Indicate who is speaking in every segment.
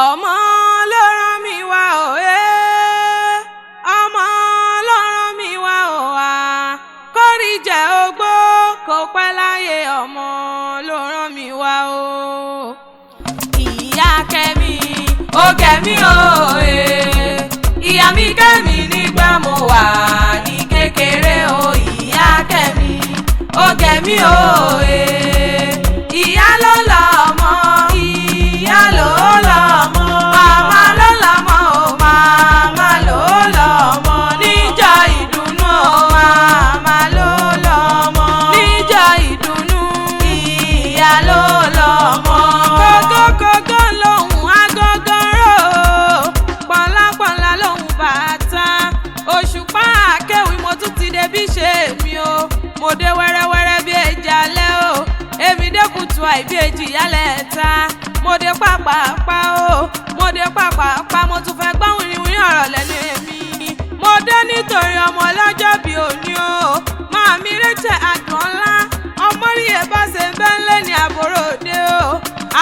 Speaker 1: ọmọ ló rán mi wá òye ọmọ ló rán mi wá òwà kórì jẹ́ ogbó kò pẹ́ láyé ọmọ ló rán mi wá o. ìyá kẹ́mi ó kẹ́mi òye ìyá mi kẹ́mi nígbà mo wà ní kékeré o. ìyá kẹ́mi ó kẹ́mi òye ìyá ló lọ́mọ ìyá ló lọ́mọ màmá ló lọ́mọ o màmá ló lọ́mọ níjọ́ ìdùnnú o màmá ló lọ́mọ níjọ́ ìdùnnú ìyá ló lọ́mọ. kókókókó lòun agogoro pọ̀nlápọ̀nlá lòun bàtà òṣùpá akéwì mo tún ti débi ṣe mi o mo dé wẹ́rẹ́wẹ́rẹ́ bí ẹja lẹ́ o èmi dé kùtù àìbí èjì yálẹ̀ ta mo dé pàpàpà o mo dé pàpàpà mo tún fẹ́ gbọ́ wìrìwìrì ọ̀rọ̀ lẹ́nu èmi mo dé nítorí ọmọ ọlọ́jọ́ bí òní o máa mi rẹ́tẹ̀ àdùn ńlá ọmọ rí ẹ bá ṣe bẹ́ẹ̀ lé ní àbúrò òde o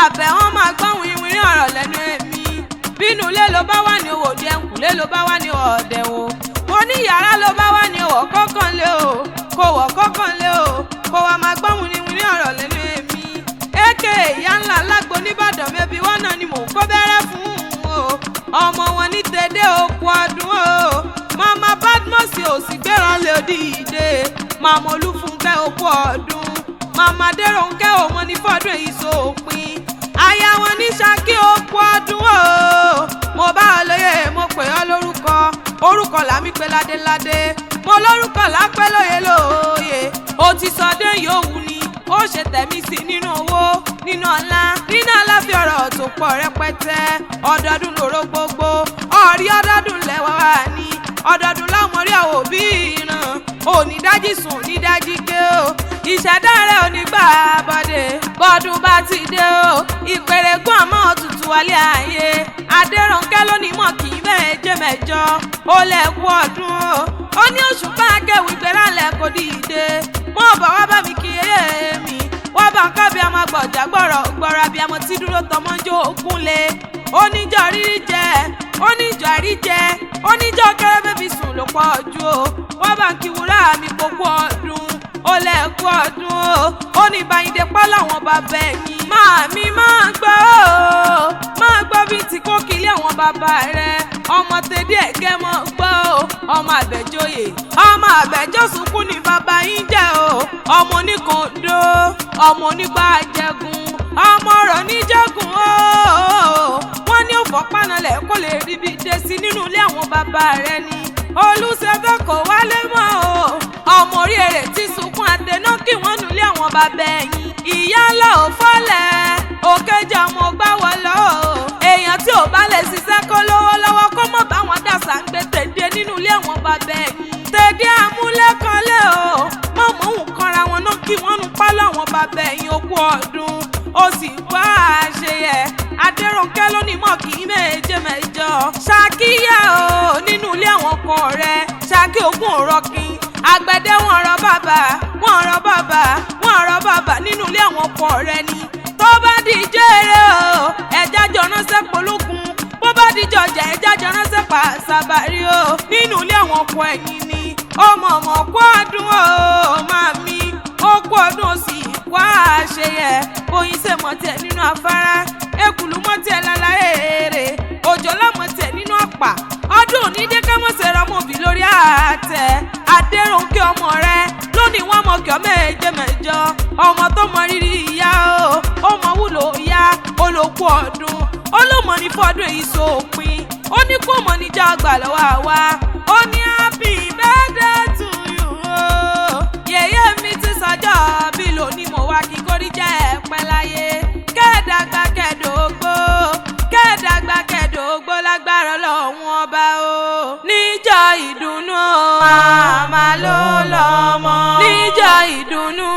Speaker 1: àbẹ̀ wọn máa gbọ́ wìrìwìrì ọ̀rọ̀ lẹ́nu èmi bínú ilé ló bá wà ní owó òde ẹ̀kúlé ló bá wà ní ọ̀dẹ̀ o mo ní yàrá ló bá wà ní ọwọ́ kọ́kàn lé o kò wọ̀ kọ́kàn lé o kò wá máa gbọ́ wìrìwìrì ọ̀rọ̀ lẹ́nu èmi èké ìyá ńlá lágbo nìbàdàn mẹ́bí wọn náà ni mò ń kó bẹ́rẹ́ fún o ọmọ wọn ní tẹ́dẹ́ òkú ọdún o mama Badmus ò sì gbéran lè dìde mama Olúfúnkẹ́ òkú ọdún mama Déròǹkẹ́ òun ní fọ́dún èyí sópin aya wọn ní Ṣakí òkú ọdún o mo bá ọ lóye mo pè ọ lórúkọ orúkọ làmí pé ládéládé mo lórúkọ lápẹ́ lóye lóye ó ti sọdé yòówù ni ó ṣe tẹ̀mí sí nínú owó nínú ọlá nínú aláfíà ọ̀rọ̀ tó pọ̀ rẹpẹtẹ ọdọọdún lóró gbogbo ọ̀rí ọdọọdún lẹ́wà wà ní ọdọọdún láwọn orí àwọn òbí ìran onídájí sùn onídájí ké o ìṣẹ̀dá rẹ̀ ò ní gbà bọ́dé bọ́dún bá ti dé o ìpèrègùn àmọ́ òtútù wálé ayé Adéròǹkẹ́ lónìí mọ̀ kì í méje mẹ́jọ ó lẹ́kú ọdún o ó ní Òṣùpá akéwì gbéralẹ̀ kò dìde mọ́ bọ̀ wá bá mi kí èmi wọ́n bá ká bí a máa gbọ̀jà gbọ́rọ̀ bí a mọ̀ tí dúró tọmọ́jọ́ ògúnlé oníjọ́ rírí jẹ oníjọ́ àrí jẹ oníjọ́ kẹrẹ bébí sùn ló pọ̀ jù o wọ́n bá ń kí wúrà mi kókó ọdún ó lẹ́kú ọdún o ó ní Báyìndé pa láwọn bàbá ẹ̀yìn màmí máa gbọ́ o máa gbọ́ bí tí kò kílé àwọn bàbá rẹ̀ ọmọ tẹ̀dí ẹ̀gẹ́ mọ́ gbọ́ o ọmọ Àbẹ̀jóyè ọmọ Àbẹ̀jọ́ sunkún ní bàbá yín jẹ́ o ọmọ oníkòndó ọmọ onígbàjẹ̀gùn ọmọ ọ̀rọ̀ níjẹ̀gùn o wọ́n ní òfò pánalẹ̀ kó lè rí bí dé sí nínú ilé àwọn bàbá rẹ̀ ni Olúṣẹ́fẹ́ kò wálé mọ́ o ọmọ orí èrè tí sunkún àtẹná kí wọ́n nulé àwọn bàbá ẹ̀yìn ìyá ńlá ò fọ́lẹ̀ òkèjà ọmọ gbá wọlé o èèyàn tí ò bá lè ṣiṣẹ́ kó lówó lọ́wọ́ kó mọ̀ bá wọn dàsà ń gbé tèdè nínú ilé àwọn bàbá ẹ̀yìn tèdè amúlẹ́kànlé o mọ̀ mọ̀ ń kanra wọn náà kí wọ́n nu pálọ̀ àwọn bàbá ẹ̀yìn ogún ọdún ó sì wá àṣeyẹ Adéròǹkẹ́ lónìí mọ̀ kì í méje mẹ́jọ Ṣakíyà o nínú ilé àwọn kan rẹ̀ Ṣakí ogún òrọ́kin àgbẹ̀dẹ wọn rọ bàbá wọn rọ bàbá wọn rọ bàbá nínú ilé àwọn kan rẹ̀ ni tó bá di jèrè o ẹja jọ ránṣẹ́ polókun bó bá di jọjà ẹja jọ ránṣẹ́ pa Ṣàbàrí o nínú ilé àwọn kan ẹ̀yìn ni ọmọ kú ọdún o màmí ó kú ọdún ó sì wá àṣeyẹ oyin ṣe mọ tiẹ̀ nínú afárá ekùlù mọ tiẹ̀ lálàyé èrè òjò lọmọ tiẹ̀ nínú ọ̀pá ọdún òní dé ká mọ̀ ṣe ramọ̀bì lórí àtẹ Adéròǹkẹ́ ọmọ rẹ lónìí wọn mọ kí ọ méje mẹ́jọ ọmọ tó mọ rírì ìyá o ó mọ wúlò ìyá olókù ọdún olómọ ní fọdún èyí sópin ó ní kó mọ níjà àgbà lọ́wọ́ àwa ó ní happy birthday to you o yèyé mi ti sọjọ́ bí lónìí mo wá kí kórí jẹ́ ẹ̀pẹ́ láyé kẹ́ẹ̀dàgbà kẹ́ẹ̀dógbó lágbára Ọlọ́run ọba o níjọ́ ìdùnnú màmá ló lọ́mọ níjọ́ ìdùnnú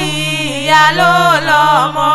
Speaker 1: ìyá ló lọ́mọ.